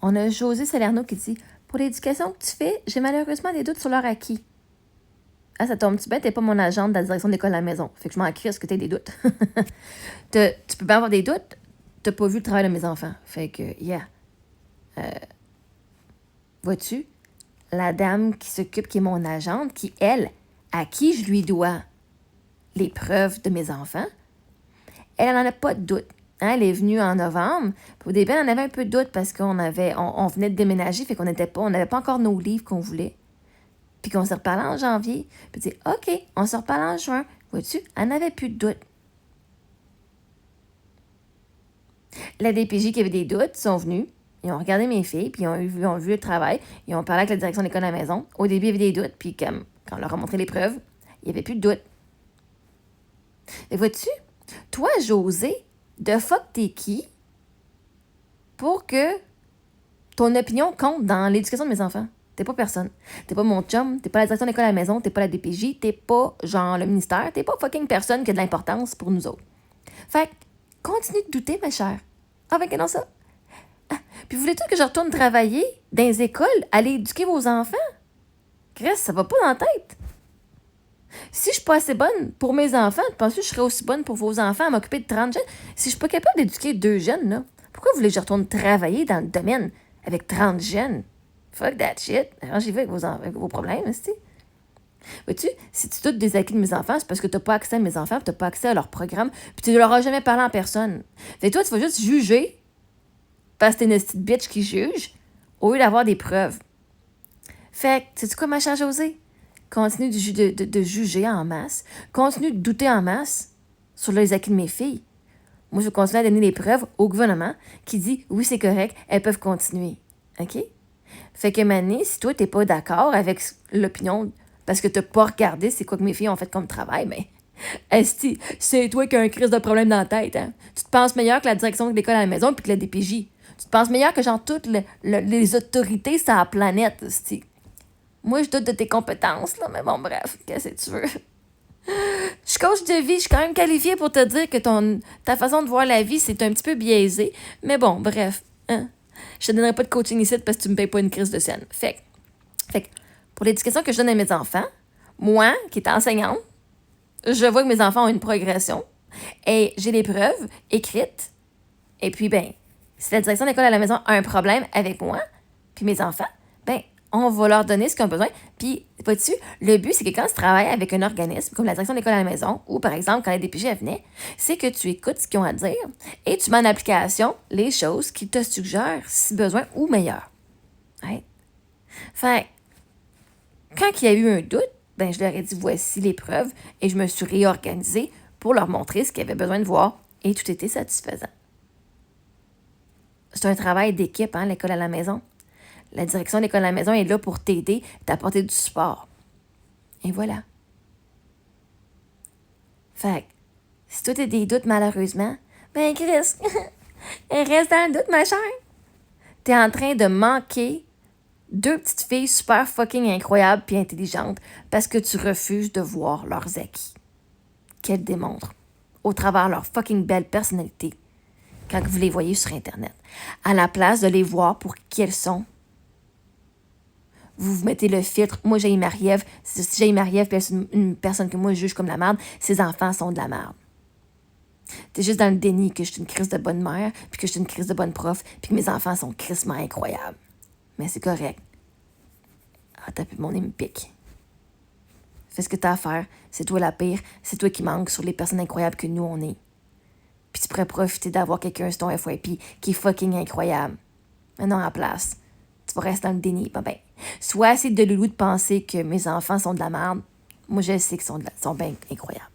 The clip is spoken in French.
On a José Salerno qui dit « Pour l'éducation que tu fais, j'ai malheureusement des doutes sur leur acquis. » Ah, ça tombe-tu bien? T'es pas mon agente de la direction de l'école à la maison. Fait que je m'en crie à ce que t'aies des doutes. Tu peux bien avoir des doutes, t'as pas vu le travail de mes enfants. Fait que, yeah. Vois-tu? La dame qui s'occupe, qui est mon agente, qui, elle, à qui je lui dois les preuves de mes enfants, elle n'en a pas de doute. Hein, elle est venue en novembre. Puis au début, elle en avait un peu de doute parce qu'on venait de déménager, fait qu'on n'avait pas encore nos livres qu'on voulait. Puis qu'on s'est reparlé en janvier. Puis tu dis, OK, on se reparle en juin. Vois-tu, elle n'avait plus de doute. La DPJ qui avait des doutes sont venus. Ils ont regardé mes filles, puis ils ont vu le travail. Ils ont parlé avec la direction de l'école à la maison. Au début, il y avait des doutes, puis quand on leur a montré les preuves, il n'y avait plus de doute. Et vois-tu, toi, José, de fuck t'es qui pour que ton opinion compte dans l'éducation de mes enfants? T'es pas personne. T'es pas mon chum, t'es pas la direction de l'école à la maison, t'es pas la DPJ, t'es pas genre le ministère, t'es pas fucking personne qui a de l'importance pour nous autres. Fait que, continue de douter, ma chère. Ah, ben, que non, ça. Ah, puis voulez-tu que je retourne travailler dans les écoles, aller éduquer vos enfants? Chris, ça va pas dans la tête. Si je suis pas assez bonne pour mes enfants, pensez que je serais aussi bonne pour vos enfants à m'occuper de 30 jeunes? Si je suis pas capable d'éduquer 2 jeunes, là, pourquoi voulez-vous que je retourne travailler dans le domaine avec 30 jeunes? Fuck that shit. Arrangez-vous avec vos problèmes, aussi. Vois-tu, si tu doutes des acquis de mes enfants, c'est parce que tu n'as pas accès à mes enfants, tu n'as pas accès à leur programme, puis tu ne leur as jamais parlé en personne. Fait que toi, tu vas juste juger parce que t'es une petite bitch qui juge au lieu d'avoir des preuves. Fait que, sais-tu quoi, ma chère Josée? Continue de juger en masse. Continue de douter en masse sur les acquis de mes filles. Moi, je vais continuer à donner les preuves au gouvernement qui dit « Oui, c'est correct, elles peuvent continuer. » OK? Fait que, Mané, si toi, t'es pas d'accord avec l'opinion parce que t'as pas regardé c'est quoi que mes filles ont fait comme travail, mais esti, c'est toi qui as un crise de problème dans la tête, hein? Tu te penses meilleur que la direction de l'école à la maison puis que la DPJ. Tu te penses meilleur que genre toutes les autorités sur la planète, esti. Moi, je doute de tes compétences, là, mais bon, bref, qu'est-ce que tu veux? Je suis coach de vie, je suis quand même qualifiée pour te dire que ta façon de voir la vie, c'est un petit peu biaisé. Mais bon, bref, hein? Je te donnerai pas de coaching ici parce que tu me payes pas une crise de scène. Fait que, pour l'éducation que je donne à mes enfants, moi, qui est enseignante, je vois que mes enfants ont une progression et j'ai les preuves écrites. Et puis, ben, si la direction de l'école à la maison a un problème avec moi, puis mes enfants, ben, on va leur donner ce qu'ils ont besoin. Puis, vois-tu, le but, c'est que quand tu travailles avec un organisme, comme la direction de l'école à la maison, ou par exemple, quand les DPJ venaient, c'est que tu écoutes ce qu'ils ont à dire et tu mets en application les choses qu'ils te suggèrent, si besoin, ou meilleur. Ouais. Fait quand il y a eu un doute, ben, je leur ai dit voici les preuves et je me suis réorganisée pour leur montrer ce qu'ils avaient besoin de voir et tout était satisfaisant. C'est un travail d'équipe, hein, l'école à la maison. La direction de l'école à la maison est là pour t'aider, t'apporter du support. Et voilà. Fait que, si toi t'as des doutes malheureusement, ben Chris, reste dans le doute, ma chère. T'es en train de manquer 2 petites filles super fucking incroyables puis intelligentes parce que tu refuses de voir leurs acquis. Qu'elles démontrent au travers leur fucking belle personnalité quand vous les voyez sur Internet. À la place de les voir pour qui elles sont, vous mettez le filtre. Moi, j'ai Marie-Ève. Si j'ai Marie-Ève, puis c'est une personne que moi, je juge comme la merde, ses enfants sont de la merde. T'es juste dans le déni que je suis une crise de bonne mère, puis que je suis une crise de bonne prof, puis que mes enfants sont crissement incroyables. Mais c'est correct. Ah, t'as pu mon nez me pique. Fais ce que t'as à faire. C'est toi la pire. C'est toi qui manques sur les personnes incroyables que nous, on est. Puis tu pourrais profiter d'avoir quelqu'un sur ton FYP qui est fucking incroyable. Mais non, à la place, tu vas rester dans le déni. Ben, sois assez de loulou de penser que mes enfants sont de la merde. Moi, je sais qu'ils sont bien incroyables.